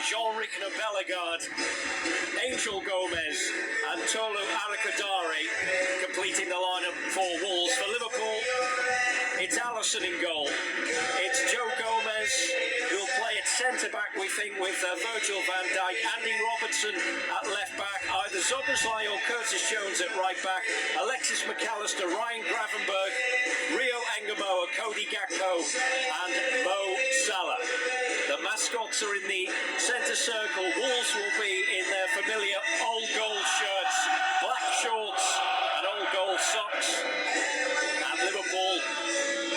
Jean-Ric Bellegarde, Angel Gomez and Tolu Arakadari completing the lineup for Wolves. For Liverpool, it's Alisson in goal. It's Joe Gomez who'll play at centre-back, we think, with Virgil van Dijk, Andy Robertson at left-back, either Szoboszlai or Curtis Jones at right-back, Alexis McAllister, Ryan Gravenberch, Rio Engamoa, Cody Gakpo and Mo Salah. The mascots are in the centre circle. Wolves will be in their familiar old gold shirts, black shorts and old gold socks. And Liverpool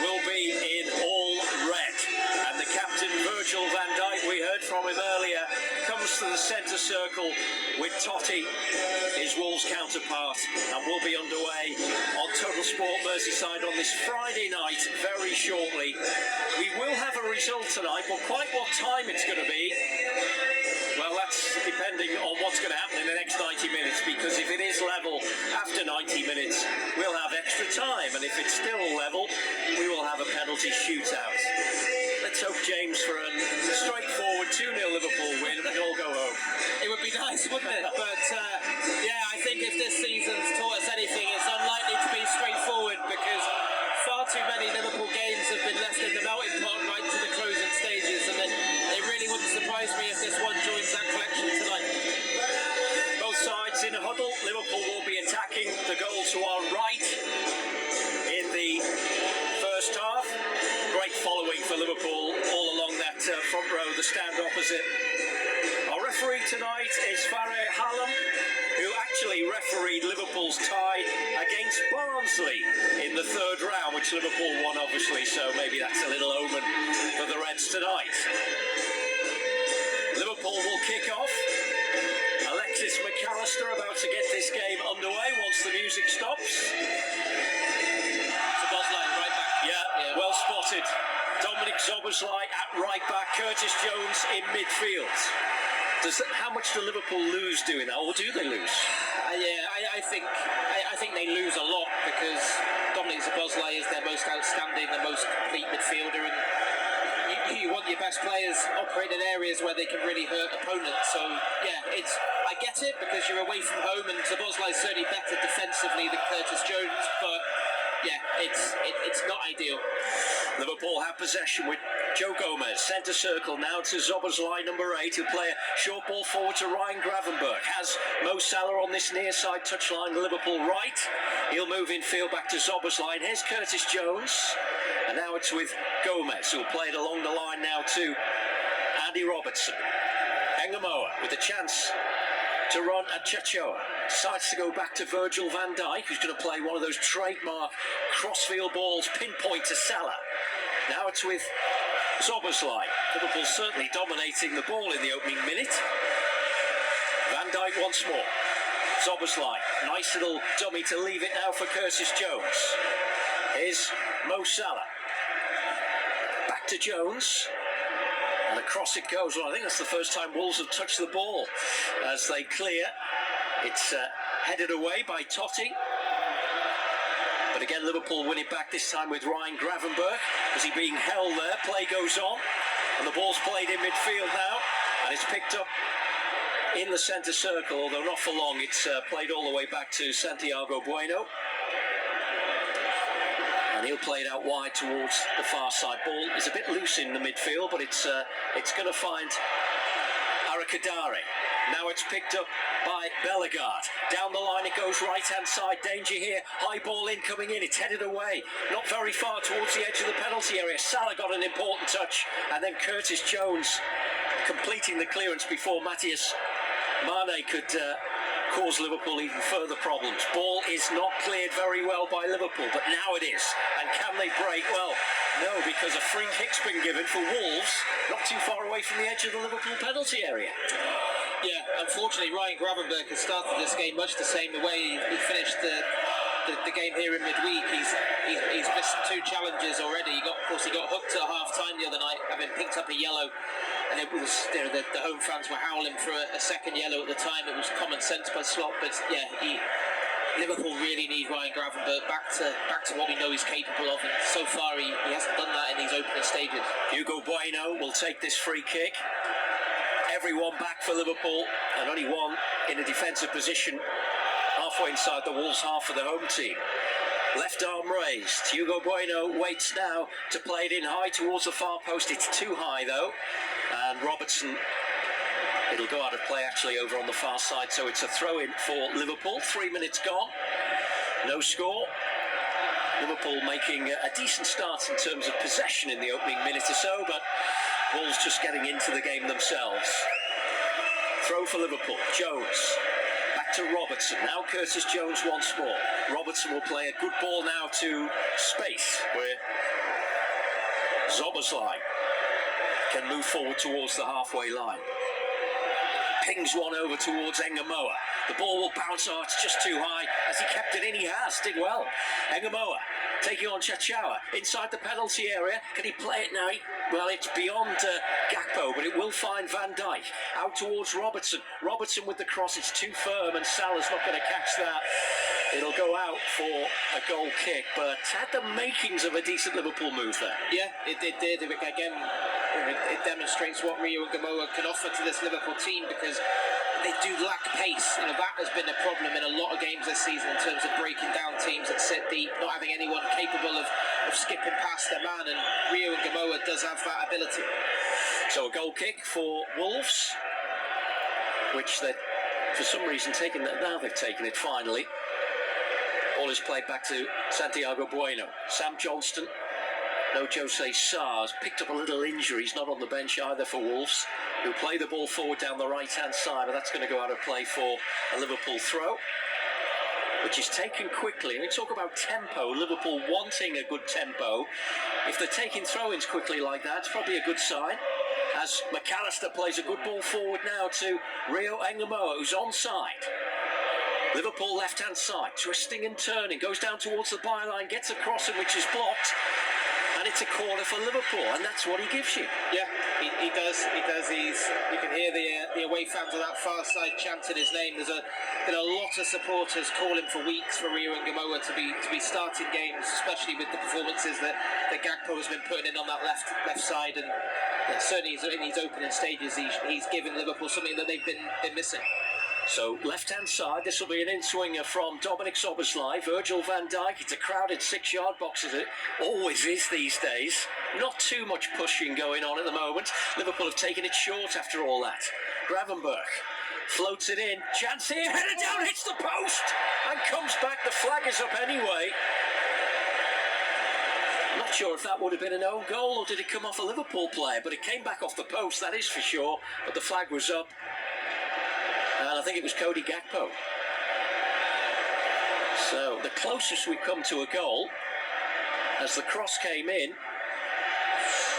will be in all red. And the captain, Virgil van Dijk, we heard from him earlier, comes to the centre circle with Totti, his Wolves counterpart, and will be underway on Total Sport Merseyside on this Friday night very shortly. We will have a result tonight, but quite what time it's going to be, well, that's depending on what's going to happen in the next 90 minutes, because if it is level after 90 minutes, we'll have extra time, and if it's still level, we will have a penalty shootout. Let's hope, James, for a straightforward 2-0 Liverpool win and we all go home. It would be nice, wouldn't it? But, yeah, I think if this season's taught us anything, it's unlikely to be straightforward, because far too many Liverpool games have been left in the melting pot right to the closing stages, and it really wouldn't surprise me if this one joins that collection tonight. Both sides in a huddle. Liverpool will be attacking the goal to our right in the first half. Great following for Liverpool all along that front row, the stand opposite. Our referee tonight is Fareh Hallam, who actually refereed Liverpool's tie against Barnsley in the third round, which Liverpool won, obviously, so maybe that's a little omen for the Reds tonight. Liverpool will kick off. Alexis McAllister about to get this game underway once the music stops. Szoboszlai, right back. Yeah, well spotted. Dominic Szoboszlai at right back, Curtis Jones in midfield. How much do Liverpool lose doing that, or do they lose? I think they lose a lot, because Dominic Szoboszlai is their most outstanding, the most complete midfielder, and you want your best players operating in areas where they can really hurt opponents. So yeah, I get it, because you're away from home, and Szoboszlai is certainly better defensively than Curtis Jones, but yeah, it's not ideal. Liverpool have possession with Joe Gomez, centre circle now to Szoboszlai, number 8, who'll play a short ball forward to Ryan Gravenberch. Has Mo Salah on this near side touchline, Liverpool right. He'll move in field back to Szoboszlai. And here's Curtis Jones. And now it's with Gomez, who'll play it along the line now to Andy Robertson. Engamoa with a chance to run at Chachoa. Decides to go back to Virgil van Dijk, who's going to play one of those trademark crossfield balls, pinpoint to Salah. Now it's with Szoboszlai. Liverpool certainly dominating the ball in the opening minute. Van Dijk once more. Szoboszlai, nice little dummy to leave it now for Curtis Jones. Here's Mo Salah. Back to Jones. And across it goes. Well, I think that's the first time Wolves have touched the ball as they clear. It's headed away by Totti. But again, Liverpool win it back, this time with Ryan Gravenberch. As he being held there, play goes on. And the ball's played in midfield now. And it's picked up in the centre circle, although not for long. It's played all the way back to Santiago Bueno. And he'll play it out wide towards the far side. Ball is a bit loose in the midfield, but it's going to find Arakadari. Now it's picked up by Bellegarde. Down the line it goes, right-hand side. Danger here. High ball in, coming in. It's headed away. Not very far towards the edge of the penalty area. Salah got an important touch. And then Curtis Jones completing the clearance before Matthias Mane could cause Liverpool even further problems. Ball is not cleared very well by Liverpool, but now it is. And can they break? Well, no, because a free kick's been given for Wolves, not too far away from the edge of the Liverpool penalty area. Yeah, unfortunately, Ryan Gravenberch has started this game much the same the way he finished the game here in midweek. He's missed 2 challenges already. Of course, he got hooked at half-time the other night, having picked up a yellow, and it was, the home fans were howling for a second yellow at the time. It was common sense by Slot, but yeah, Liverpool really need Ryan Gravenberch back to what we know he's capable of, and so far he hasn't done that in these opening stages. Hugo Bueno will take this free kick. everyone back for Liverpool, and only one in a defensive position halfway inside the Wolves half for the home team. Left arm raised. Hugo Bueno waits now to play it in high towards the far post. It's too high though, and Robertson, it'll go out of play actually over on the far side, so it's a throw-in for Liverpool. 3 minutes gone, no score. Liverpool making a decent start in terms of possession in the opening minute or so, but Wolves just getting into the game themselves. Throw for Liverpool. Jones back to Robertson. Now Curtis Jones once more. Robertson will play a good ball now to space where Szoboszlai can move forward towards the halfway line. Pings one over towards Engamoa. The ball will bounce. Oh, it's just too high. As he kept it in, he has. Did well. Engamoa taking on Chachawa inside the penalty area. Can he play it now? Well, it's beyond Gakpo, but it will find Van Dijk. Out towards Robertson. Robertson with the cross. It's too firm, and Salah's not going to catch that. It'll go out for a goal kick, but had the makings of a decent Liverpool move there. Yeah, it did. Again, it demonstrates what Rio and Gamoa can offer to this Liverpool team, because they do lack pace. You know, that has been a problem in a lot of games this season in terms of breaking down teams that sit deep, not having anyone capable of skipping past their man, and Rio and Gamoa does have that ability. So a goal kick for Wolves, which they're for some reason taking that. Now they've taken it finally. Ball is played back to Santiago Bueno. Sam Johnston, no Jose Sarr, has picked up a little injury. He's not on the bench either for Wolves, who play the ball forward down the right-hand side, but that's going to go out of play for a Liverpool throw, which is taken quickly. And we talk about tempo, Liverpool wanting a good tempo. If they're taking throw-ins quickly like that, it's probably a good sign. As McAllister plays a good ball forward now to Rio Engamoa, who's onside. Liverpool left-hand side, twisting and turning, goes down towards the byline, gets a crossing which is blocked, and it's a corner for Liverpool, and that's what he gives you. Yeah, he does. You can hear the away fans on that far side chanting his name. There's been a lot of supporters calling for weeks for Rio and Gamoa to be starting games, especially with the performances that Gakpo has been putting in on that left side, and certainly in his opening stages, he's given Liverpool something that they've been missing. So left-hand side, this will be an in-swinger from Dominic Szoboszlai, Virgil van Dijk. It's a crowded 6-yard box, as it always is these days. Not too much pushing going on at the moment. Liverpool have taken it short after all that. Gravenberch floats it in. Chance here, header down, hits the post, and comes back. The flag is up anyway. Not sure if that would have been an own goal, or did it come off a Liverpool player, but it came back off the post, that is for sure. But the flag was up. And I think it was Cody Gakpo. So the closest we come to a goal, as the cross came in.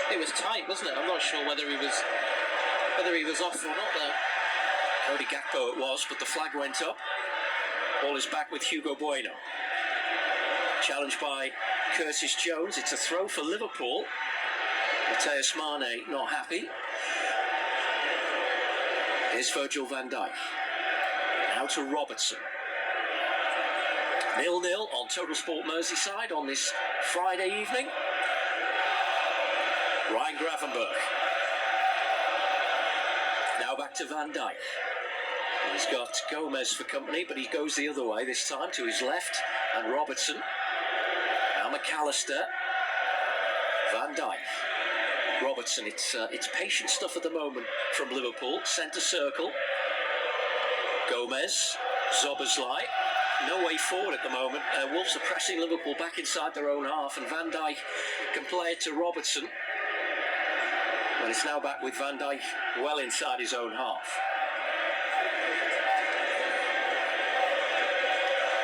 It was tight, wasn't it? I'm not sure whether he was off or not there. Cody Gakpo it was, but the flag went up. Ball is back with Hugo Bueno. Challenged by Curtis Jones. It's a throw for Liverpool. Matheus Mane not happy. Here's Virgil van Dijk. Now to Robertson. 0-0 on Total Sport Merseyside on this Friday evening. Ryan Gravenberch. Now back to Van Dijk. He's got Gomez for company, but he goes the other way this time to his left. And Robertson. Now McAllister. Van Dijk. Robertson, it's patient stuff at the moment from Liverpool. Centre circle. Gomez, Szoboszlai. No way forward at the moment. Wolves are pressing Liverpool back inside their own half, and Van Dijk can play it to Robertson. But it's now back with Van Dijk well inside his own half.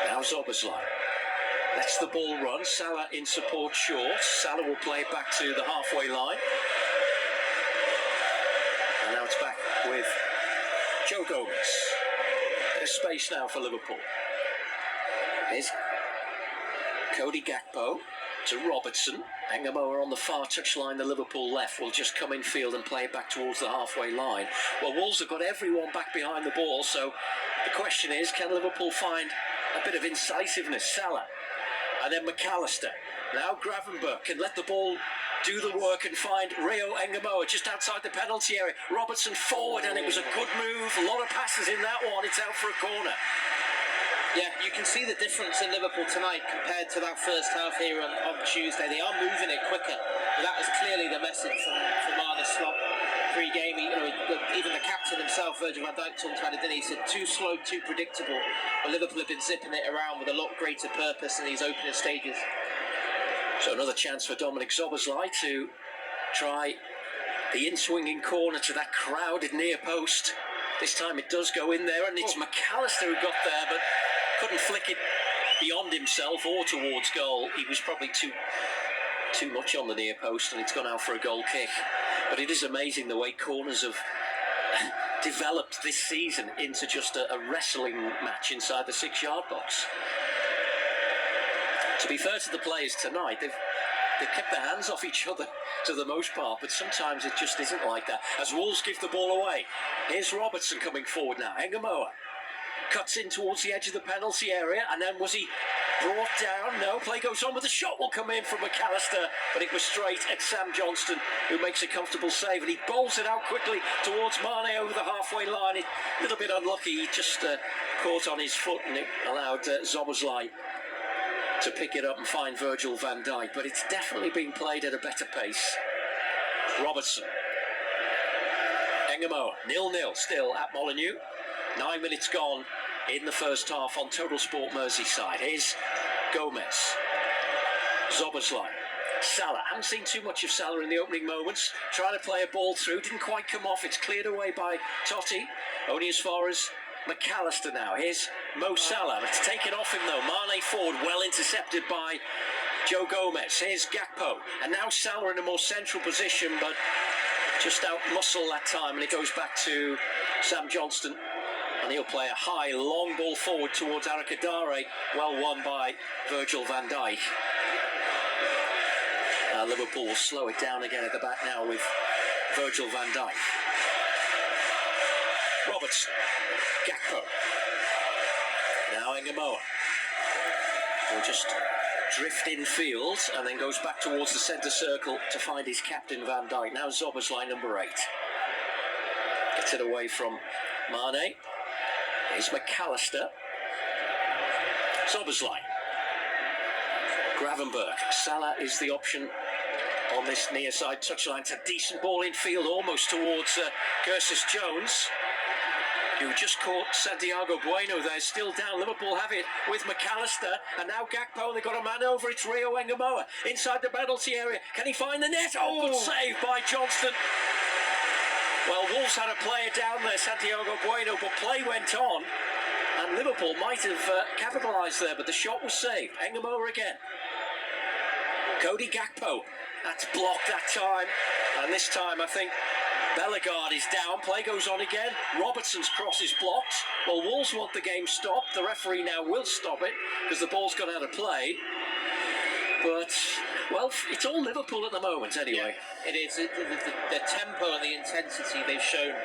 Now Szoboszlai. Lets the ball run. Salah in support short. Salah will play it back to the halfway line. And now it's back with Joe Gomez. There's space now for Liverpool. Here's Cody Gakpo to Robertson. Engamoa on the far touchline, the Liverpool left will just come in field and play it back towards the halfway line. Well, Wolves have got everyone back behind the ball, so the question is, can Liverpool find a bit of incisiveness? Salah. And then McAllister. Now Gravenberch can let the ball do the work and find Rio Engamoa just outside the penalty area. Robertson forward, and it was a good move. A lot of passes in that one. It's out for a corner. Yeah, you can see the difference in Liverpool tonight compared to that first half here on Tuesday. They are moving it quicker. That is clearly the message from Arne Slot pre-game. Even the captain himself, Virgil van Dijk, talked about it, didn't he? He said too slow, too predictable. But Liverpool have been zipping it around with a lot greater purpose in these opening stages. So another chance for Dominic Szoboszlai to try the in-swinging corner to that crowded near post. This time it does go in there, and it's McAllister who got there, but couldn't flick it beyond himself or towards goal. He was probably too much on the near post, and it's gone out for a goal kick. But it is amazing the way corners have developed this season into just a wrestling match inside the 6-yard box. To be fair to the players tonight, they've kept their hands off each other to the most part, but sometimes it just isn't like that. As Wolves give the ball away, here's Robertson coming forward now. Engamoa cuts in towards the edge of the penalty area, and then was he brought down? No, play goes on, but the shot will come in from McAllister, but it was straight at Sam Johnston, who makes a comfortable save, and he bowls it out quickly towards Mane over the halfway line. A little bit unlucky, he just caught on his foot, and it allowed Szoboszlai to pick it up and find Virgil van Dijk, but it's definitely been played at a better pace. Robertson. Engamoa, 0-0 still at Molineux. 9 minutes gone in the first half on Total Sport Merseyside. Here's Gomez. Szoboszlai. Salah. Haven't seen too much of Salah in the opening moments. Trying to play a ball through. Didn't quite come off. It's cleared away by Totti. Only as far as McAllister now. Here's Mo Salah. It's taken off him though. Mane forward, well intercepted by Joe Gomez. Here's Gakpo. And now Salah in a more central position, but just out muscle that time. And it goes back to Sam Johnston. And he'll play a high, long ball forward towards Arakadare. Well won by Virgil van Dijk. Liverpool will slow it down again at the back now with Virgil van Dijk. Robertson. Gakpo. Now Engamoa. Will just drift in field and then goes back towards the centre circle to find his captain Van Dijk. Now Szoboszlai, number 8. Gets it away from Mane. Here's McAllister. Szoboszlai. Gravenberch. Salah is the option on this near side touchline. It's a decent ball in field, almost towards Curtis Jones, who just caught Santiago Bueno there, still down. Liverpool have it with McAllister, and now Gakpo, they've got a man over. It's Rio Engamoa inside the penalty area. Can he find the net? Oh, good save by Johnston. Well, Wolves had a player down there, Santiago Bueno, but play went on, and Liverpool might have capitalised there, but the shot was saved. Engamoa again. Cody Gakpo. That's blocked that time, and this time I think Bellegarde is down. Play goes on again. Robertson's cross is blocked. Well, Wolves want the game stopped. The referee now will stop it because the ball's gone out of play. But, well, it's all Liverpool at the moment anyway. Yeah, it is. The tempo and the intensity they've shown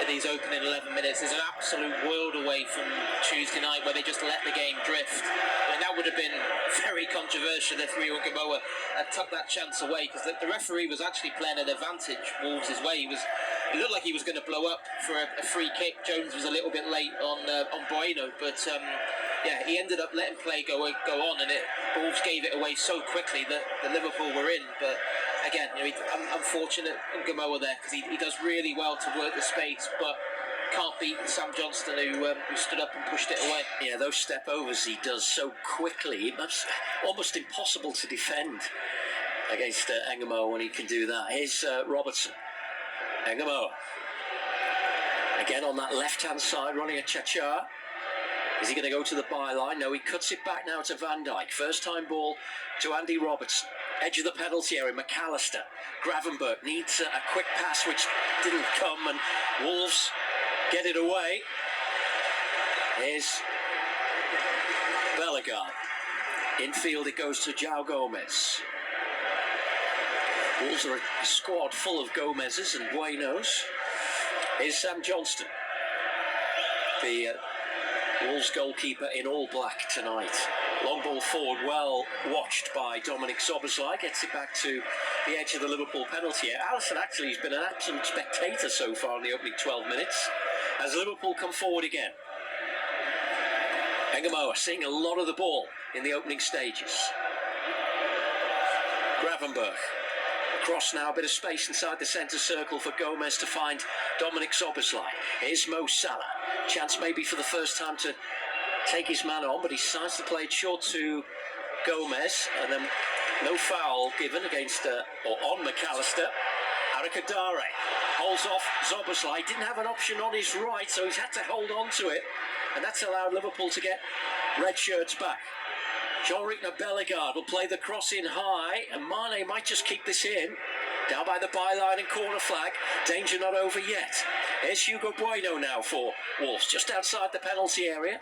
in these opening 11 minutes is an absolute world away from Tuesday night, where they just let the game drift. I mean, that would have been very controversial if Rio Engamoa had tucked that chance away, because the referee was actually playing an advantage Wolves' way. It looked like he was going to blow up for a free kick. Jones was a little bit late on Bueno, but yeah, he ended up letting play go on, and Wolves gave it away so quickly that the Liverpool were in. But again, I'm fortunate in Engamoa there, because he does really well to work the space, but can't beat Sam Johnston, who stood up and pushed it away. Yeah, those step overs he does so quickly. It's almost impossible to defend against Engamoa when he can do that. Here's Robertson. Engamoa. Again on that left-hand side, running a cha-cha. Is he going to go to the byline? No, he cuts it back now to Van Dijk. First time ball to Andy Robertson. Edge of the penalty area, McAllister. Gravenberch needs a quick pass, which didn't come, and Wolves get it away. Here's Bellegarde. Infield it goes to João Gomez. Wolves are a squad full of Gomez's and Buenos. Here's Sam Johnston, the Wolves goalkeeper in all black tonight. Long ball forward, well watched by Dominic Szoboszlai, gets it back to the edge of the Liverpool penalty area. Alisson actually has been an absolute spectator so far in the opening 12 minutes as Liverpool come forward again. Engamoa seeing a lot of the ball in the opening stages. Gravenberch. Cross now, a bit of space inside the centre circle for Gomez to find Dominic Szoboszlai. Here's Mo Salah. Chance maybe for the first time to take his man on, but he decides to play it short to Gomez, and then no foul given against or on McAllister. Arakadare holds off Szoboszlai. Didn't have an option on his right, so he's had to hold on to it, and that's allowed Liverpool to get red shirts back. Jean-Luc Bellegarde will play the cross in high, and Mane might just keep this in. Down by the byline and corner flag. Danger not over yet. Here's Hugo Bueno now for Wolves, just outside the penalty area.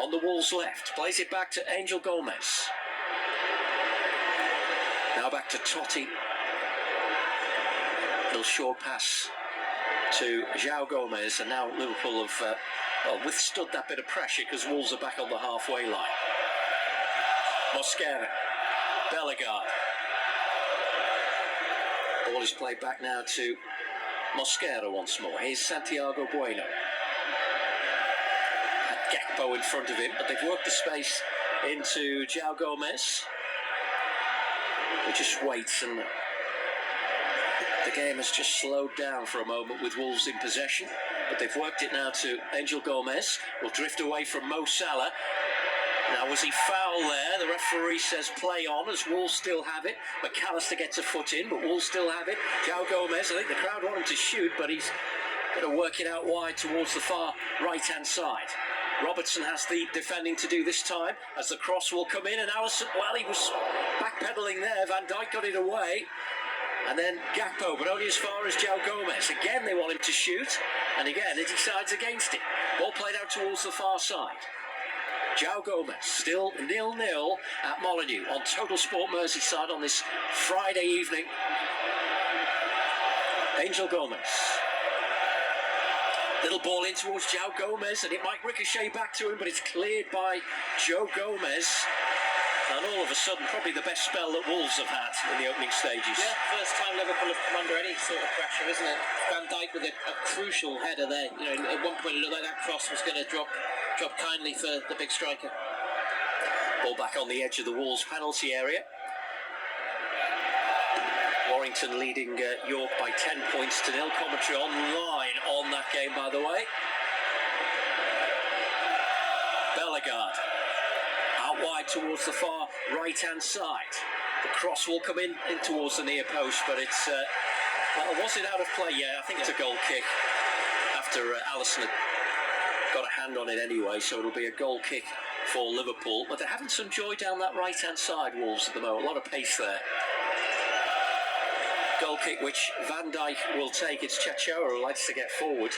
On the Wolves' left. Plays it back to Angel Gomez. Now back to Totti. Little short pass to João Gomez, and now Liverpool have withstood that bit of pressure because Wolves are back on the halfway line. Mosquera, Bellegarde. Ball is played back now to Mosquera once more. Here's Santiago Bueno. Gakpo in front of him, but they've worked the space into João Gomez. He just waits, and the game has just slowed down for a moment with Wolves in possession, but they've worked it now to Angel Gomez. Will drift away from Mo Salah. Now, was he foul there? The referee says play on as Wolves still have it. McAllister gets a foot in, but Wolves still have it. João Gomez, I think the crowd want him to shoot, but he's going to work it out wide towards the far right-hand side. Robertson has the defending to do this time as the cross will come in, and Alisson, well, he was backpedaling there. Van Dijk got it away, and then Gakpo, but only as far as João Gomez. Again, they want him to shoot, and again, he decides against it. Ball played out towards the far side. João Gomez still 0-0 at Molineux on Total Sport Merseyside on this Friday evening. Angel Gomez. Little ball in towards João Gomez, and it might ricochet back to him, but it's cleared by Joe Gomez. And all of a sudden, probably the best spell that Wolves have had in the opening stages. Yeah, first time Liverpool have come under any sort of pressure, isn't it? Van Dijk with a crucial header there. You know, at one point it looked like that cross was going to drop kindly for the big striker. Ball back on the edge of the Wolves penalty area. Warrington leading York by 10 points to 0. Commentary online on that game, by the way. Bellegarde out wide towards the far right-hand side. The cross will come in towards the near post, but it's well, was it out of play? Yeah, I think it's a goal kick after Alisson had got a hand on it anyway, so it'll be a goal kick for Liverpool. But they're having some joy down that right-hand side, Wolves, at the moment. A lot of pace there. Goal kick which Van Dijk will take. It's Chachoa who likes to get forward.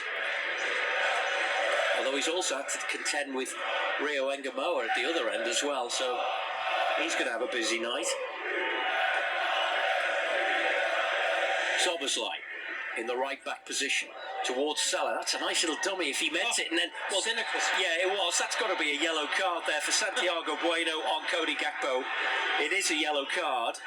Although he's also had to contend with Rio Engamoa at the other end as well, so he's going to have a busy night. Szoboszlai in the right back position towards Salah. That's a nice little dummy if he meant it, and then well, cynical. Yeah, it was. That's got to be a yellow card there for Santiago Bueno on Cody Gakpo. It is a yellow card.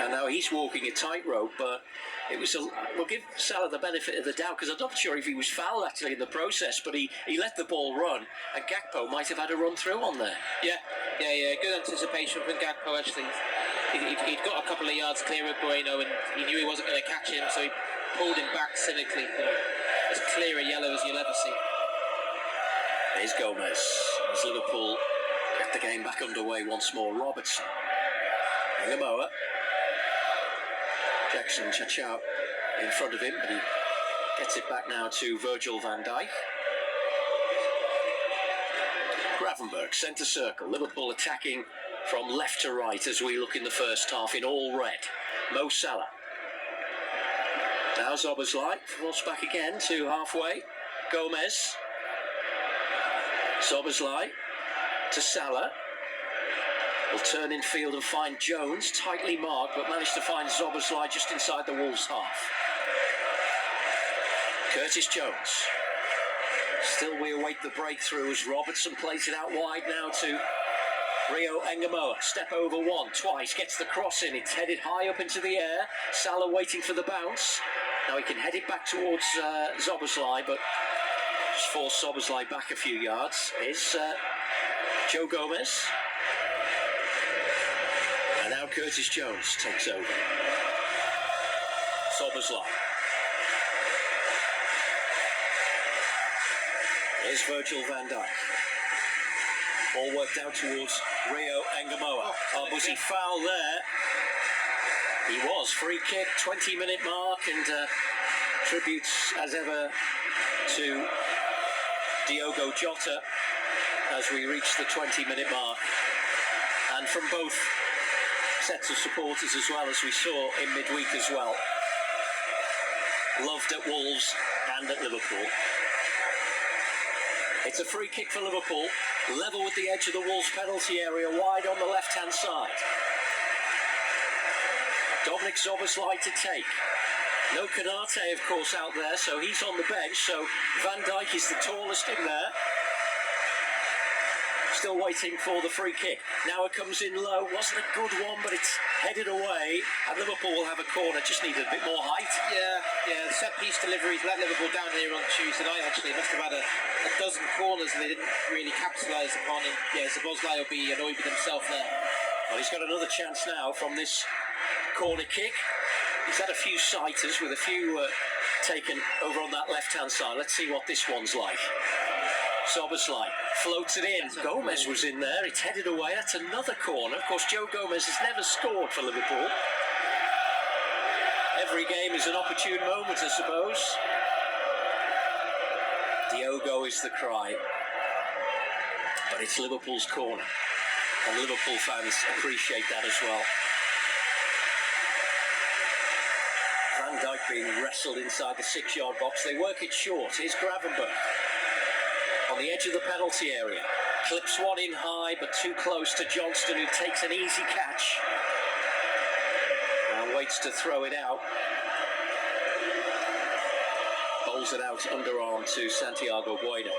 And now he's walking a tightrope, but it was we'll give Salah the benefit of the doubt, because I'm not sure if he was fouled actually in the process, but he let the ball run, and Gakpo might have had a run through on there. Yeah. Good anticipation from Gakpo actually. He'd got a couple of yards clear of Bueno, and he knew he wasn't going to catch him, so he pulled him back cynically. You know, as clear a yellow as you'll ever see. There's Gomez as Liverpool get the game back underway once more. Robertson, Engamoa. Jackson Chachoa in front of him, but he gets it back now to Virgil van Dijk. Gravenberch, centre circle. Liverpool attacking from left to right as we look in the first half in all red. Mo Salah. Now Szoboszlai forced back again to halfway. Gomez. Szoboszlai to Salah. Will turn in field and find Jones, tightly marked, but managed to find Szoboszlai just inside the Wolves' half. Curtis Jones. Still we await the breakthrough as Robertson plays it out wide now to Rio Engamoa, step over one, twice, gets the cross in. It's headed high up into the air. Salah waiting for the bounce. Now he can head it back towards Szoboszlai, but just force Szoboszlai back a few yards. Is Joe Gomez. And now Curtis Jones takes over. Szoboszlai. Here's Virgil van Dijk. All worked out towards Rio Engamoa. Was he fouled there? He was. Free kick, 20-minute mark, and tributes as ever to Diogo Jota as we reach the 20-minute mark. And from both sets of supporters as well, as we saw in midweek as well. Loved at Wolves and at Liverpool. It's a free kick for Liverpool, level with the edge of the Wolves penalty area, wide on the left-hand side. Dominic Szoboszlai to take. No Konate, of course, out there, so he's on the bench, so Van Dijk is the tallest in there. Still waiting for the free kick. Now it comes in low, wasn't a good one, but it's headed away, and Liverpool will have a corner, just needed a bit more height. Yeah, the set-piece deliveries let Liverpool down here on Tuesday night, actually. Must have had a dozen corners and they didn't really capitalise upon him. Yeah, Szoboszlai will be annoyed with himself there. Well, he's got another chance now from this corner kick. He's had a few sighters with a few taken over on that left-hand side. Let's see what this one's like. Szoboszlai floats it in. Gomez was in there. It's headed away. That's another corner. Of course, Joe Gomez has never scored for Liverpool. Every game is an opportune moment, I suppose. Diogo is the cry. But it's Liverpool's corner. And Liverpool fans appreciate that as well. Van Dijk being wrestled inside the 6-yard box. They work it short. Here's Gravenberch. On the edge of the penalty area. Clips one in high, but too close to Johnston, who takes an easy catch. And waits to throw it out. Bowls it out underarm to Santiago Bueno.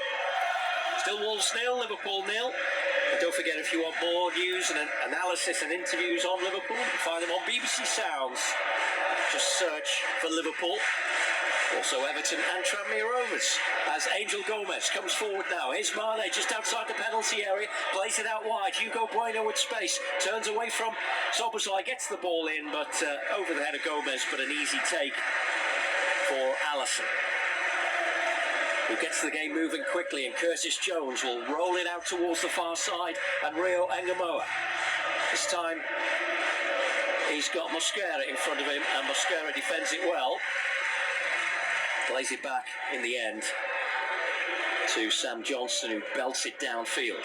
Still Wolves 0, Liverpool 0. And don't forget, if you want more news and analysis and interviews on Liverpool, you can find them on BBC Sounds. Just search for Liverpool. Also Everton and Tranmere Rovers. As Angel Gomez comes forward now. Here's Mane just outside the penalty area. Plays it out wide. Hugo Bueno with space. Turns away from Szoboszlai. Gets the ball in, but over the head of Gomez. But an easy take for Alisson, who gets the game moving quickly. And Curtis Jones will roll it out towards the far side. And Rio Engamoa. This time he's got Mosquera in front of him. And Mosquera defends it well. Plays it back in the end to Sam Johnston, who belts it downfield.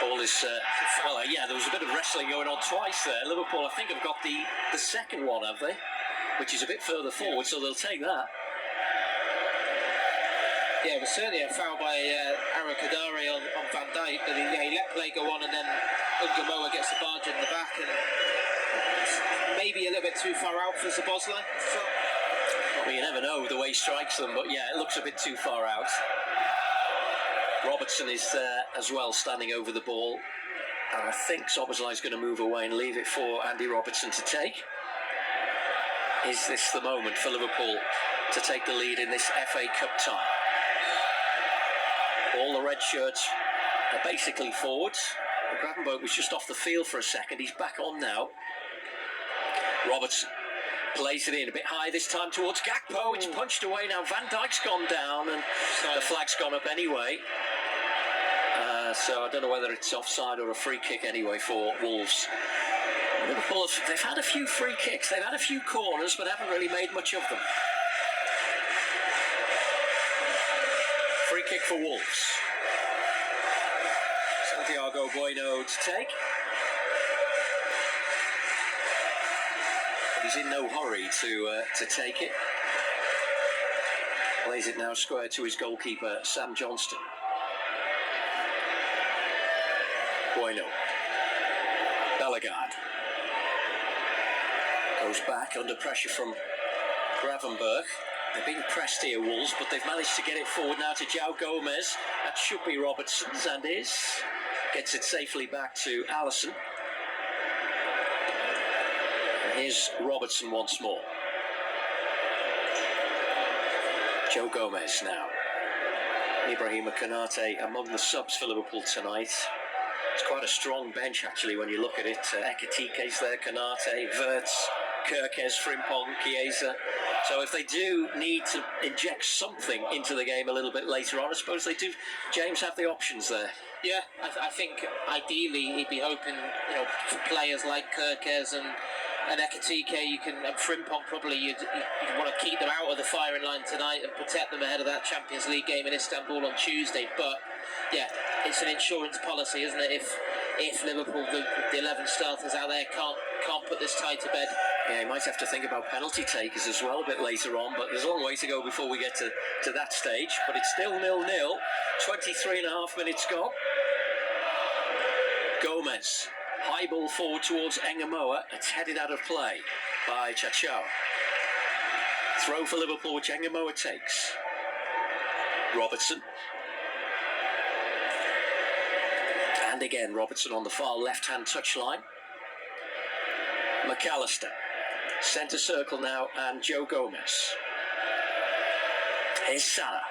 Ball is, there was a bit of wrestling going on twice there. Liverpool, I think, have got the second one, have they? Which is a bit further forward, so they'll take that. Yeah, it was certainly a foul by Arakadari on Van Dijk, but he let play go on, and then Ungamoa gets the barge in the back, and it's maybe a little bit too far out for Szoboszlai. Well, you never know the way he strikes them, but yeah, it looks a bit too far out. Robertson is there as well, standing over the ball. And I think Szoboszlai is going to move away and leave it for Andy Robertson to take. Is this the moment for Liverpool to take the lead in this FA Cup tie? All the red shirts are basically forwards. Gravenberch was just off the field for a second. He's back on now. Robertson plays it in a bit high this time towards Gakpo. It's punched away now. Van Dijk's gone down and the flag's gone up anyway. So I don't know whether it's offside or a free kick anyway for Wolves. Liverpool, they've had a few free kicks. They've had a few corners, but haven't really made much of them. Free kick for Wolves. Santiago Bueno to take. But he's in no hurry to take it. Plays it now square to his goalkeeper, Sam Johnston. Bueno. Bellegarde. Goes back under pressure from Gravenberch. They're being pressed here, Wolves, but they've managed to get it forward now to João Gomez. That should be Robertson's, and is. Gets it safely back to Alisson. And here's Robertson once more. João Gomez now. Ibrahima Konate among the subs for Liverpool tonight. It's quite a strong bench, actually, when you look at it. Ekitike's there, Konate, Wirtz, Kerkez, Frimpong, Chiesa. So if they do need to inject something into the game a little bit later on, I suppose they do, James, have the options there. Yeah, I think ideally he'd be hoping, for players like Kerkez and Ekitike, and Frimpong probably, you'd want to keep them out of the firing line tonight and protect them ahead of that Champions League game in Istanbul on Tuesday. But yeah, it's an insurance policy, isn't it? If Liverpool, the 11 starters out there, can't put this tie to bed. Yeah, he might have to think about penalty takers as well a bit later on, but there's a long way to go before we get to that stage. But it's still 0-0, 23 and a half minutes gone. Gomez, high ball forward towards Engamoa. It's headed out of play by Chachao. Throw for Liverpool, which Engamoa takes. Robertson. And again, Robertson on the far left-hand touchline. McAllister. Centre circle now, and João Gomez. Here's Salah.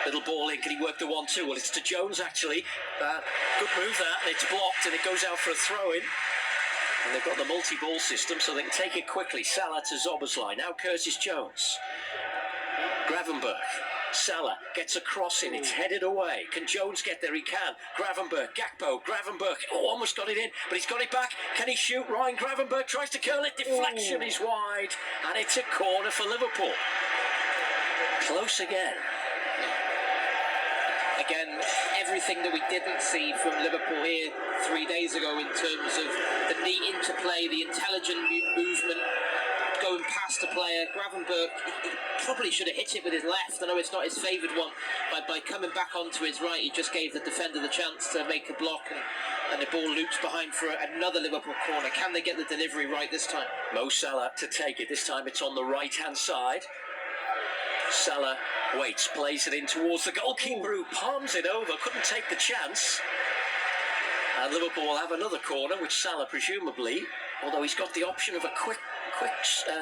Little ball in, can he work the 1-2? Well, it's to Jones, actually. Good move, that, and it's blocked, and it goes out for a throw-in. And they've got the multi-ball system, so they can take it quickly. Salah to Szoboszlai. Now Curtis Jones. Gravenberch. Salah gets a cross in, it's headed away. Can Jones get there? He can. Gravenberch, Gakpo, Gravenberch. Oh, almost got it in, but he's got it back. Can he shoot? Ryan Gravenberch tries to curl it. Deflection is wide, and it's a corner for Liverpool. Close again. Again, everything that we didn't see from Liverpool here 3 days ago in terms of the neat interplay, the intelligent movement, going past a player. Gravenberch, he probably should have hit it with his left. I know it's not his favoured one. By coming back onto his right, he just gave the defender the chance to make a block, and the ball loops behind for another Liverpool corner. Can they get the delivery right this time? Mo Salah to take it. This time it's on the right-hand side. Salah waits, plays it in towards the goalkeeper, who palms it over, couldn't take the chance. And Liverpool will have another corner, which Salah presumably, although he's got the option of a quick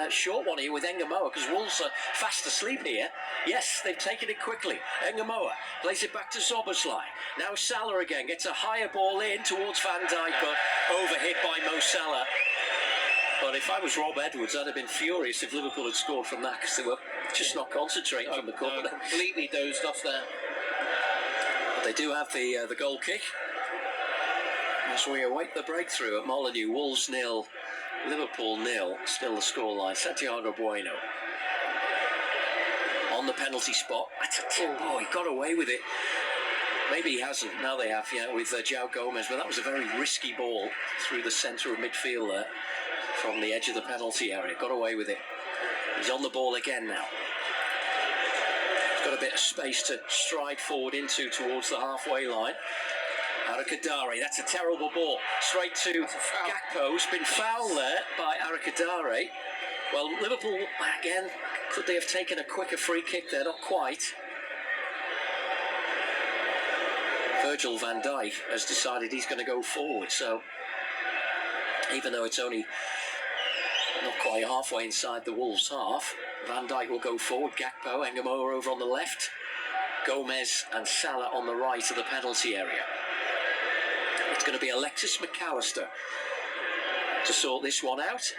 short one here with Engamoa, because Wolves are fast asleep here. Yes, they've taken it quickly. Engamoa plays it back to Szoboszlai. Now Salah again gets a higher ball in towards Van Dijk, but overhit by Mo Salah. But if I was Rob Edwards, I'd have been furious if Liverpool had scored from that, because they were just not concentrating from the corner. Completely dozed off there. But they do have the goal kick. As we await the breakthrough at Molineux, Wolves 0, Liverpool 0, still the scoreline. Santiago Bueno on the penalty spot. Oh, he got away with it. Maybe he hasn't. Now they have, with João Gomez. But that was a very risky ball through the centre of midfield there, from the edge of the penalty area. Got away with it. He's on the ball again now. He's got a bit of space to stride forward into towards the halfway line. Arakadare, that's a terrible ball. Straight to Gakpo, who's been fouled there by Arakadare. Well, Liverpool, again, could they have taken a quicker free kick there? Not quite. Virgil van Dijk has decided he's going to go forward, so even though it's only not quite halfway inside the Wolves' half, Van Dijk will go forward. Gakpo, Engamoa over on the left, Gomez and Salah on the right of the penalty area. It's going to be Alexis McAllister to sort this one out.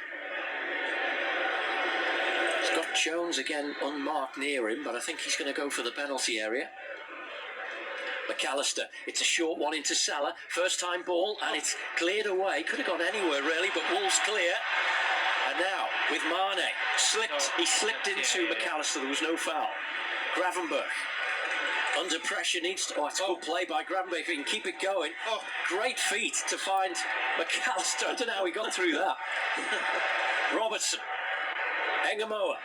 He's got Jones again unmarked near him, but I think he's going to go for the penalty area. McAllister, it's a short one into Salah, first time ball, and it's cleared away. Could have gone anywhere really, but Wolves clear. And now with Mane, he slipped into McAllister. There was no foul. Gravenberch under pressure needs to. Oh, it's a good play by Gravenberch. If he can keep it going. Oh, great feat to find McAllister. I don't know how he got through that. Robertson, Engamoa.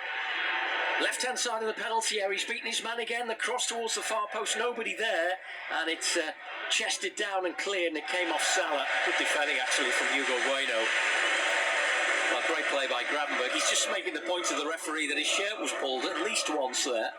Left-hand side of the penalty area, he's beaten his man again. The cross towards the far post, nobody there, and it's chested down and cleared, and it came off Salah. Good defending actually from Hugo Bueno. Well, great play by Gravenberg. He's just making the point to the referee that his shirt was pulled at least once there.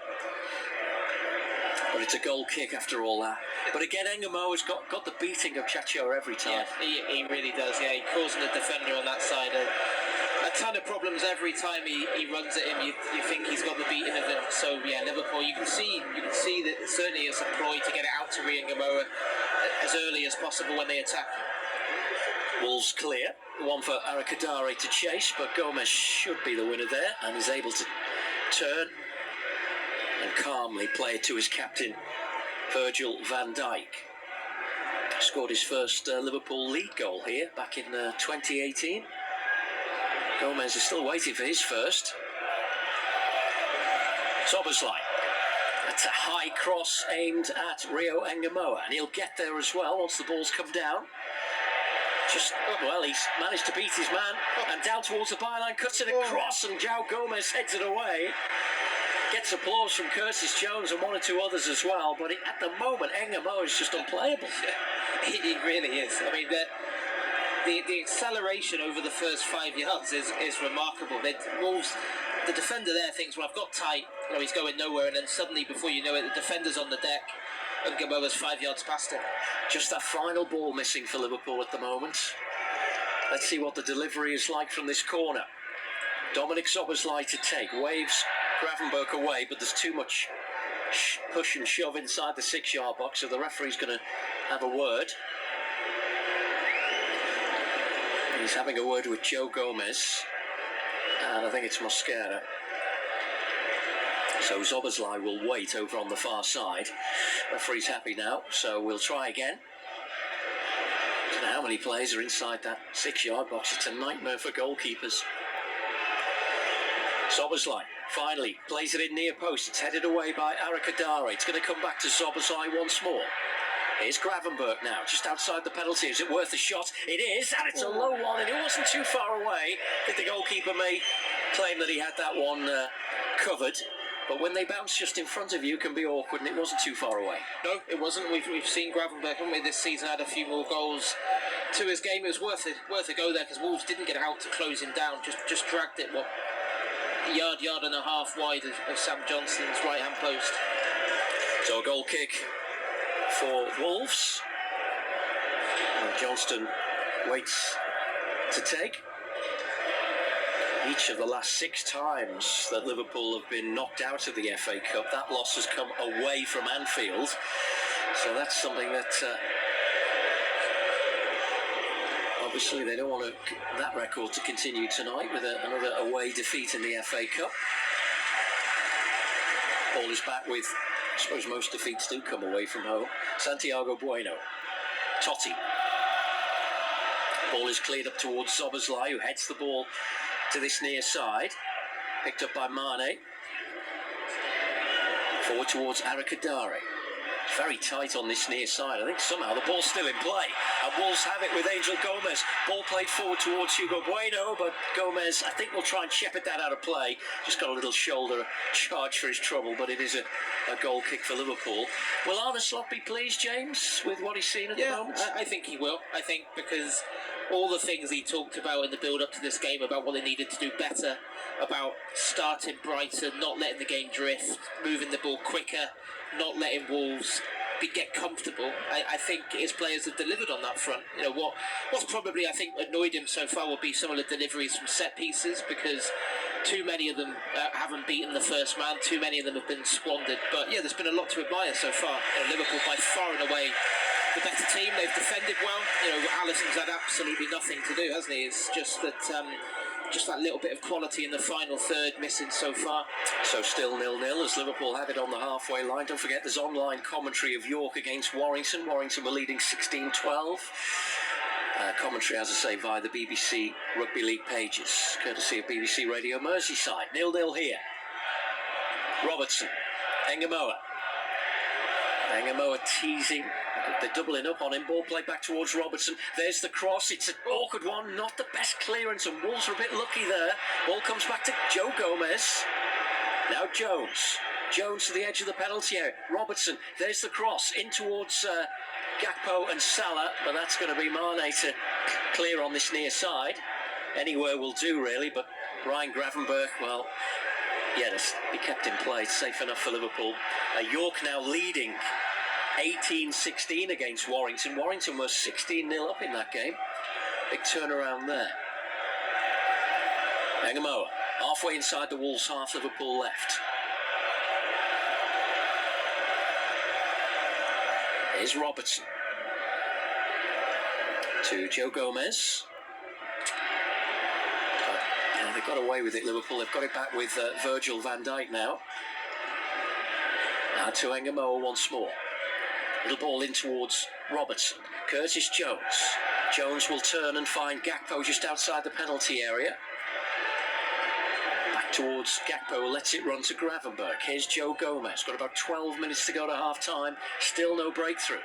But it's a goal kick after all that. But again, Engamoa has got the beating of Chacho every time. Yeah, he really does. Yeah, he causing the defender on that side a ton of problems every time he runs at him. You think he's got the beating of him. So yeah, Liverpool. You can see that certainly it's a ploy to get it out to Engamoa as early as possible when they attack. Wolves clear. One for Arakadari to chase, but Gomez should be the winner there and is able to turn and calmly play it to his captain, Virgil van Dijk. Scored his first Liverpool league goal here back in 2018. Gomez is still waiting for his first. Szoboszlai. That's a high cross aimed at Rio Engamoa, and he'll get there as well once the ball's come down. He's managed to beat his man, and down towards the byline, cuts it across, and João Gomez heads it away. Gets applause from Curtis Jones and one or two others as well, but at the moment, Engamoa is just unplayable. He really is. I mean, the acceleration over the first 5 yards is remarkable. Wolves, the defender there thinks, well, I've got tight, he's going nowhere, and then suddenly, before you know it, the defender's on the deck, and Gamoa's 5 yards past him. Just that final ball missing for Liverpool at the moment. Let's see what the delivery is like from this corner. Dominic Szoboszlai to take, waves Gravenberg away, but there's too much push and shove inside the 6 yard box, so the referee's going to have a word. He's having a word with Joe Gomez, and I think it's Mosquera. So Szoboszlai will wait over on the far side. Referee's happy now, so we'll try again. I don't know how many players are inside that 6 yard box. It's a nightmare for goalkeepers. Szoboszlai finally plays it in near post. It's headed away by Arakadari. It's going to come back to Szoboszlai once more. Here's Gravenberg now, just outside the penalty. Is it worth a shot? It is, and it's a low one, and it wasn't too far away. I think the goalkeeper may claim that he had that one covered. But when they bounce just in front of you, it can be awkward, and it wasn't too far away. No, it wasn't. We've seen Gravenberg, haven't we, this season, had a few more goals to his game. It was worth a go there, because Wolves didn't get out to close him down. Just dragged it, yard and a half wide of Sam Johnston's right-hand post. So a goal kick for Wolves. And Johnston waits to take. Each of the last 6 times that Liverpool have been knocked out of the FA Cup, that loss has come away from Anfield. So that's something that obviously they don't want that record to continue tonight with another away defeat in the FA Cup. Ball is back with, I suppose most defeats do come away from home. Santiago Bueno. Totti. Ball is cleared up towards Szoboszlai, who heads the ball to this near side. Picked up by Mane. Forward towards Arakadari. Very tight on this near side. I think somehow the ball's still in play. And Wolves have it with Angel Gomez. Ball played forward towards Hugo Bueno, but Gomez, I think, will try and shepherd that out of play. Just got a little shoulder charge for his trouble, but it is a goal kick for Liverpool. Will Arne Slot be pleased, James, with what he's seen at the moment? I think he will. I think because all the things he talked about in the build-up to this game, about what they needed to do better, about starting brighter, not letting the game drift, moving the ball quicker, not letting Wolves get comfortable. I think his players have delivered on that front. What's probably, I think, annoyed him so far will be some of the deliveries from set pieces, because too many of them haven't beaten the first man. Too many of them have been squandered. But yeah, there's been a lot to admire so far. Liverpool by far and away the better team. They've defended well. Alisson's had absolutely nothing to do, hasn't he? It's just that little bit of quality in the final third missing so far. So still 0-0 as Liverpool have it on the halfway line. Don't forget there's online commentary of York against Warrington. Warrington were leading 16-12. Commentary, as I say, via the BBC Rugby League pages, courtesy of BBC Radio Merseyside. 0-0 here. Robertson. Engamoa teasing. They're doubling up on him. Ball played back towards Robertson. There's the cross. It's an awkward one. Not the best clearance, and Wolves are a bit lucky there. Ball comes back to Joe Gomez. Now Jones. Jones to the edge of the penalty area. Robertson. There's the cross in towards Gakpo and Salah, but that's going to be Mane to clear on this near side. Anywhere will do, really, but Ryan Gravenberch, well, yes, he kept in play. It's safe enough for Liverpool. York now leading 18-16 against Warrington. Warrington was 16-0 up in that game. Big turnaround there. Engamoa, halfway inside the Wolves half, Liverpool left. Here's Robertson. To Joe Gomez. They got away with it, Liverpool. They've got it back with Virgil van Dijk now. Now to Engamoa once more. Little ball in towards Robertson. Curtis Jones. Jones will turn and find Gakpo just outside the penalty area. Back towards Gakpo, lets it run to Gravenberch. Here's Joe Gomez. Got about 12 minutes to go to half-time. Still no breakthrough.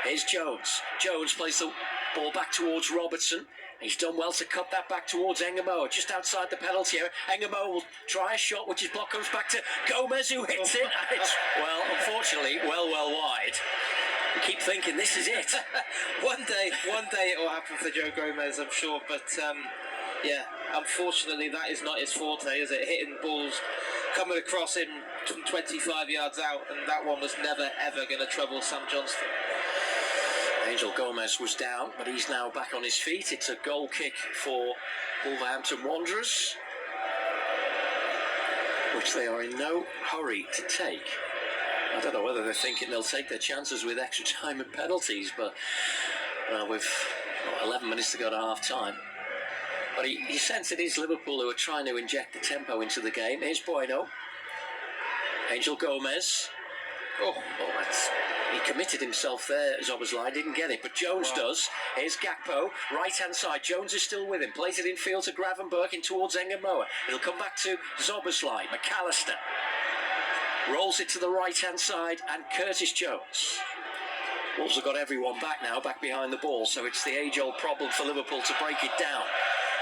Here's Jones. Jones plays the ball back towards Robertson. He's done well to cut that back towards Engamoa, just outside the penalty area. Engamoa will try a shot, which is blocked, comes back to Gomez, who hits it. It's, well, unfortunately, well wide. We keep thinking this is it. One day it will happen for Joe Gomez, I'm sure. But yeah, unfortunately, that is not his forte, is it? Hitting balls coming across him from 25 yards out, and that one was never ever going to trouble Sam Johnston. Angel Gomez was down, but he's now back on his feet. It's a goal kick for Wolverhampton Wanderers, which they are in no hurry to take. I don't know whether they're thinking they'll take their chances with extra time and penalties, but with 11 minutes to go to half-time. But you sense it is Liverpool who are trying to inject the tempo into the game. Here's Bueno. Angel Gomez. He committed himself there, Zoboszlai didn't get it, but Jones does. Here's Gakpo, right-hand side. Jones is still with him. Plays it in field to Gravenberch in towards Engamoa. It'll come back to Zoboszlai. McAllister rolls it to the right-hand side, and Curtis Jones. Wolves have got everyone back now, back behind the ball, so it's the age-old problem for Liverpool to break it down.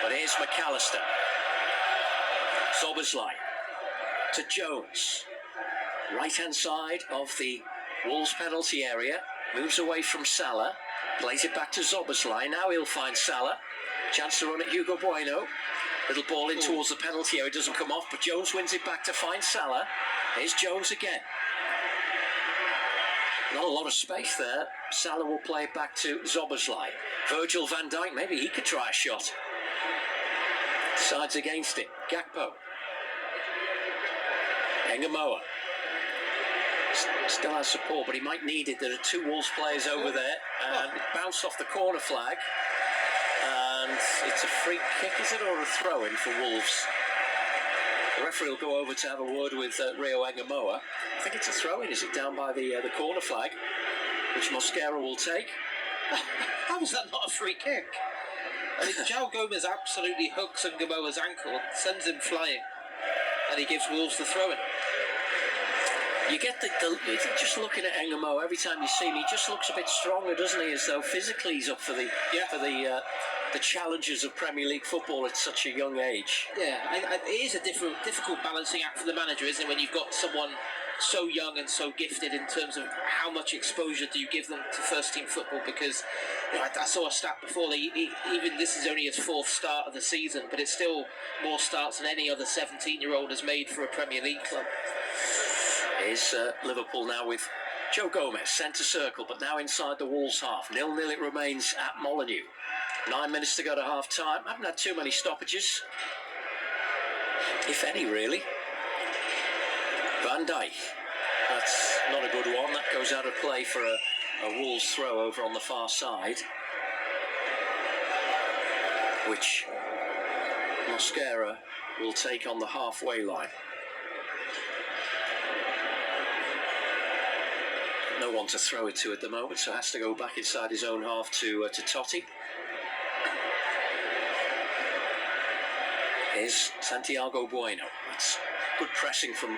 But here's McAllister. Zoboszlai to Jones. Right-hand side of the Wolves penalty area, moves away from Salah, plays it back to Zoboszlai. Now he'll find Salah. Chance to run at Hugo Bueno. Little ball in towards the penalty area, doesn't come off, but Jones wins it back to find Salah. Here's Jones again. Not a lot of space there. Salah will play it back to Zoboszlai. Virgil van Dijk, maybe he could try a shot. Sides against it. Gakpo. Engamoa. Still has support, but he might need it. There are two Wolves players over there, and it bounced off the corner flag, and it's a free kick, is it, or a throw-in for Wolves? The referee will go over to have a word with Rio Engamoa. I think it's a throw-in. Is it down by the corner flag, which Mosquera will take? How is that not a free kick? I mean, João Gomez absolutely hooks Engamoa's ankle, sends him flying, and he gives Wolves the throw-in. You get just looking at Engamoa, every time you see him, he just looks a bit stronger, doesn't he? As though physically he's up for the challenges of Premier League football at such a young age. Yeah, it is a difficult balancing act for the manager, isn't it? When you've got someone so young and so gifted in terms of how much exposure do you give them to first team football, because I saw a stat before that even this is only his fourth start of the season, but it's still more starts than any other 17-year-old has made for a Premier League club. Is Liverpool now with Joe Gomez, centre circle, but now inside the Wolves half. 0-0 it remains at Molineux. 9 minutes to go to half-time. Haven't had too many stoppages, if any, really. Van Dijk. That's not a good one. That goes out of play for a Wolves throw over on the far side, which Mosquera will take on the halfway line. No one to throw it to at the moment, so has to go back inside his own half to Totti. Here's Santiago Bueno. That's good pressing from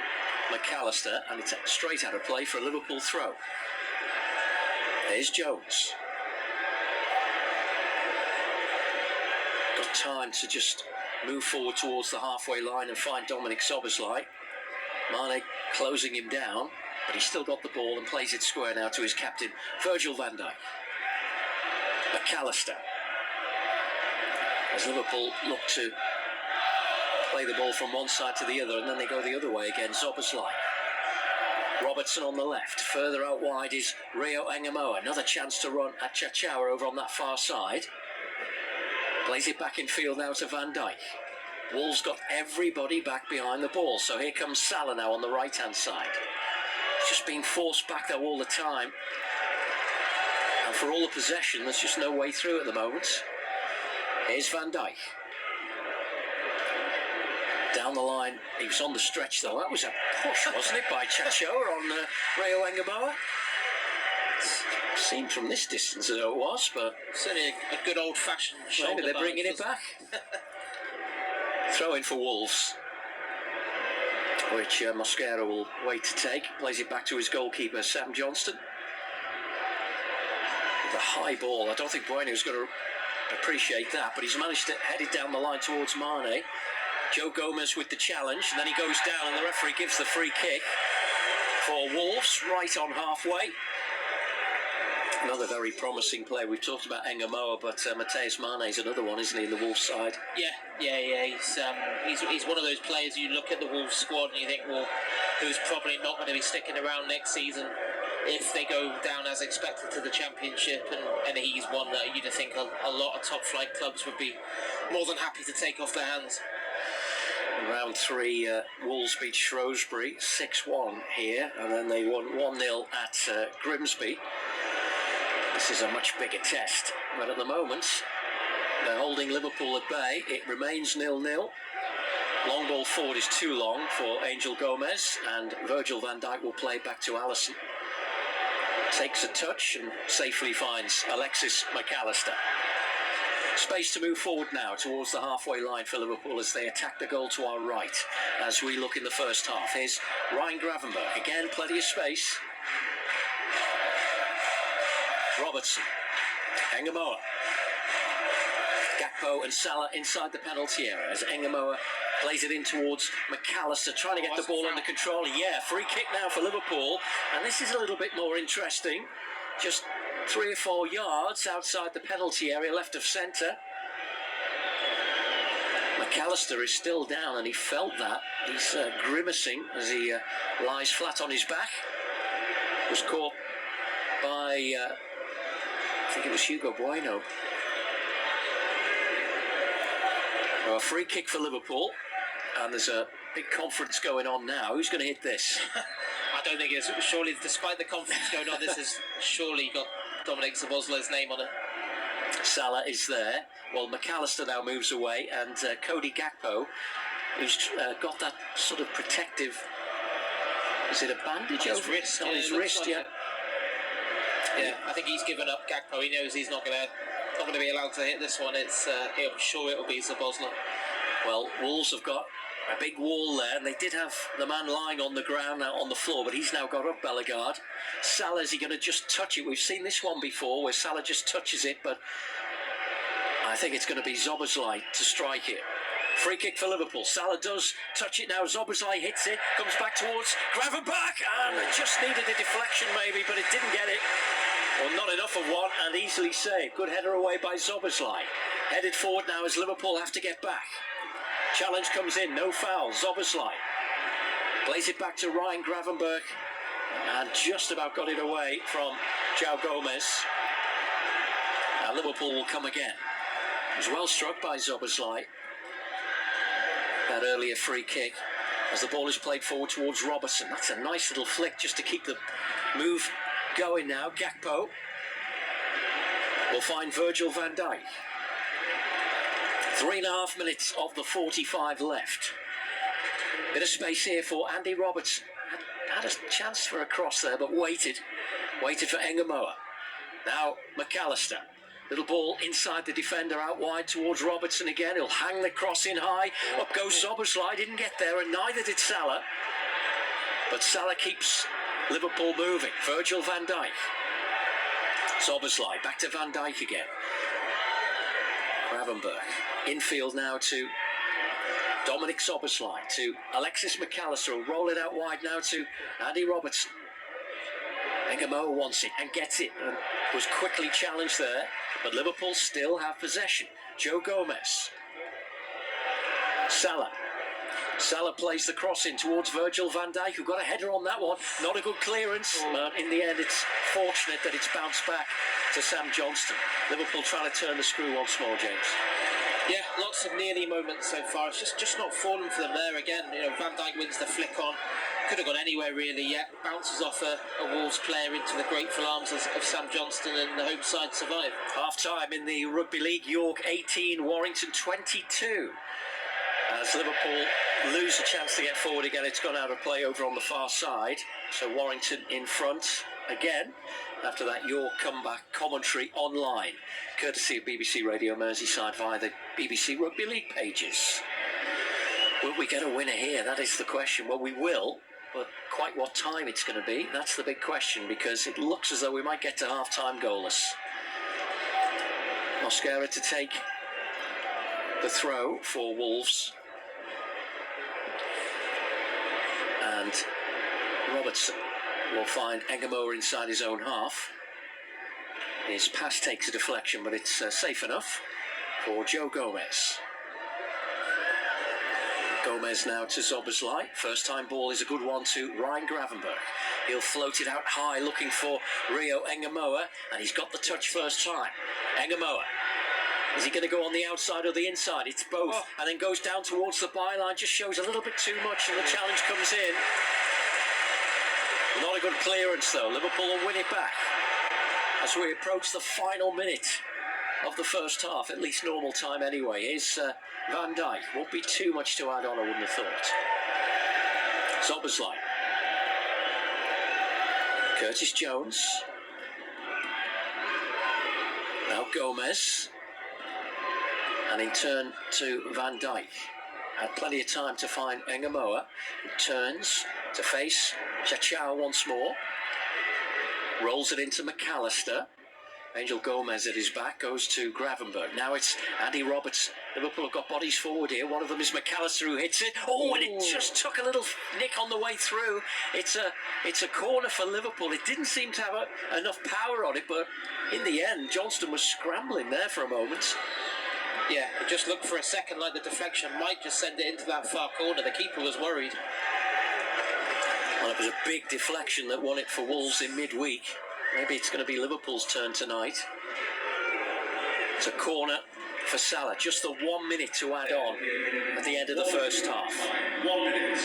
McAllister, and it's straight out of play for a Liverpool throw. There's Jones. Got time to just move forward towards the halfway line and find Dominic Szoboszlai. Mane closing him down, but he's still got the ball and plays it square now to his captain, Virgil van Dijk. McAllister. as Liverpool look to play the ball from one side to the other, and then they go the other way again. Szoboszlai. Robertson on the left. Further out wide is Rio Engamoa. Another chance to run at Chachawa over on that far side. Plays it back in field now to Van Dijk. Wolves got everybody back behind the ball. So here comes Salah now on the right-hand side. It's just being forced back there all the time. And for all the possession, there's just no way through at the moment. Here's Van Dijk. Down the line, he was on the stretch though. That was a push, wasn't it, by Chachawa on Rio Engamoa? Seemed from this distance as though it was, but certainly a good old-fashioned shoulder. Maybe they're bringing it back. Throw in for Wolves, which Mosquera will wait to take. Plays it back to his goalkeeper, Sam Johnston. With a high ball. I don't think Bueno's going to appreciate that, but he's managed to head it down the line towards Mane. Joe Gomez with the challenge, and then he goes down and the referee gives the free kick for Wolves, right on halfway. Another very promising player. We've talked about Engamoa, but Mateus Mane's another one, isn't he, in the Wolves side? Yeah. He's one of those players you look at the Wolves squad and you think, well, who's probably not going to be sticking around next season if they go down as expected to the Championship, and he's one that you'd think a lot of top-flight clubs would be more than happy to take off their hands. Round 3, Wolves beat Shrewsbury 6-1 here, and then they won 1-0 at Grimsby. This is a much bigger test, but at the moment they're holding Liverpool at bay. It remains 0-0. Long ball forward is too long for Angel Gomez, and Virgil van Dijk will play back to Alisson. Takes a touch and safely finds Alexis McAllister. Space to move forward now towards the halfway line for Liverpool as they attack the goal to our right as we look in the first half. Here's Ryan Gravenberch. Again, plenty of space. Robertson. Engamoa. Gakpo and Salah inside the penalty area as Engamoa plays it in towards McAllister, trying to get the ball under control. Yeah, free kick now for Liverpool, and this is a little bit more interesting. Just 3 or 4 yards outside the penalty area, left of centre. McAllister is still down, and he felt that. He's grimacing as he lies flat on his back. Was caught by, I think it was Hugo Bueno. Well, a free kick for Liverpool, and there's a big conference going on now. Who's going to hit this? I don't think it's surely, despite the conference going on, this has surely got Dominic Szoboszlai's name on it. Salah is there. Well, McAllister now moves away, and Cody Gakpo, who's got that sort of protective, is it a bandage on his over wrist? On his wrist, like yeah. I think he's given up. Gakpo, he knows he's not going to be allowed to hit this one. I'm sure it'll be Szoboszlai. Well, Wolves have got a big wall there, and they did have the man lying on the ground now on the floor, but he's now got up, Bellegarde. Salah, is he going to just touch it? We've seen this one before where Salah just touches it, but I think it's going to be Szoboszlai to strike it. Free kick for Liverpool. Salah does touch it now. Szoboszlai hits it, comes back towards Gravenberch, and it just needed a deflection maybe, but it didn't get it. Well, not enough of one, and easily saved. Good header away by Szoboszlai. Headed forward now as Liverpool have to get back. Challenge comes in, no foul. Szoboszlai plays it back to Ryan Gravenberch, and just about got it away from João Gomez. Now Liverpool will come again. It was well struck by Szoboszlai. That earlier free kick as the ball is played forward towards Robertson. That's a nice little flick just to keep the move going now. Gakpo will find Virgil van Dijk. 3.5 minutes of the 45 left. Bit of space here for Andy Robertson. Had a chance for a cross there, but waited for Engamoa. Now McAllister. Little ball inside the defender, out wide towards Robertson again. He'll hang the cross in high. Up goes Szoboszlai. Didn't get there, and neither did Salah. But Salah keeps Liverpool moving. Virgil van Dijk. Szoboszlai back to Van Dijk again. Gravenberch. Infield now to Dominic Szoboszlai. To Alexis McAllister. Will roll it out wide now to Andy Robertson. Engamoa wants it and gets it. And was quickly challenged there, but Liverpool still have possession. Joe Gomez. Salah plays the cross in towards Virgil van Dijk, who got a header on that one. Not a good clearance, but in the end it's fortunate that it's bounced back to Sam Johnston. Liverpool trying to turn the screw once more, James. Yeah, lots of nearly moments so far. It's just not fallen for them there again. Van Dijk wins the flick on. Could have gone anywhere really yet. Bounces off a Wolves player into the grateful arms of Sam Johnston, and the home side survive. Half-time in the Rugby League. York 18, Warrington 22. As Liverpool lose a chance to get forward again, it's gone out of play over on the far side. So Warrington in front again after that York comeback. Commentary online, courtesy of BBC Radio Merseyside via the BBC Rugby League pages. Will we get a winner here? That is the question. Well, we will, but quite what time it's going to be, that's the big question, because it looks as though we might get to half-time goalless. Mosquera to take the throw for Wolves. And Robertson will find Engamoa inside his own half. His pass takes a deflection, but it's safe enough for Joe Gomez. Gomez now to Szoboszlai. First time ball is a good one to Ryan Gravenberch. He'll float it out high looking for Rio Engamoa, and he's got the touch first time. Engamoa. Is he going to go on the outside or the inside? It's both. And then goes down towards the byline. Just shows a little bit too much, and the challenge comes in. Not a good clearance, though. Liverpool will win it back as we approach the final minute of the first half, at least normal time anyway. Here's Van Dijk. Won't be too much to add on, I wouldn't have thought. Szoboszlai. Curtis Jones. Now Gomez. And in turn to Van Dijk. Had plenty of time to find Engamoa, who turns to face Chachao once more. Rolls it into McAllister. Angel Gomez at his back goes to Gravenberch. Now it's Andy Roberts. Liverpool have got bodies forward here. One of them is McAllister, who hits it. Oh, and it just took a little nick on the way through. It's a corner for Liverpool. It didn't seem to have enough power on it, but in the end, Johnston was scrambling there for a moment. Yeah, it just looked for a second like the deflection might just send it into that far corner. The keeper was worried. Well, it was a big deflection that won it for Wolves in midweek. Maybe it's going to be Liverpool's turn tonight. It's a corner for Salah. Just the 1 minute to add on at the end of the first half. 1 minute.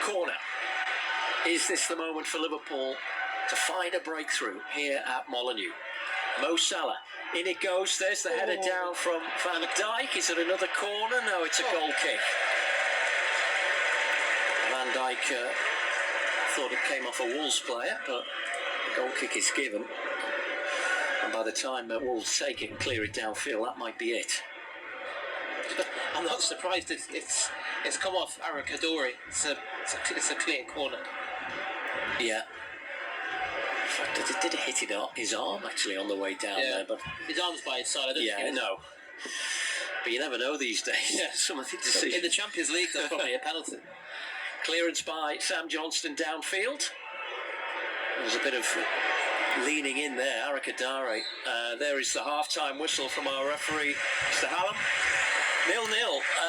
Corner. Is this the moment for Liverpool to find a breakthrough here at Molineux? Mo Salah. In it goes. There's the header down from Van Dijk. Is it another corner? No, it's a goal kick. Van Dijk thought it came off a Wolves player, but the goal kick is given. And by the time Wolves take it and clear it downfield, that might be it. I'm not surprised it's come off Ara Kadori. It's a clear corner. Yeah. In fact, did it hit his arm actually on the way down there? But his arm's by his side. I don't think no. But you never know these days. Yeah. Some of the decisions. In the Champions League, that's probably a penalty. Clearance by Sam Johnston downfield. There's a bit of leaning in there. Arakadare. There is the half-time whistle from our referee, Mr. Hallam. 0-0.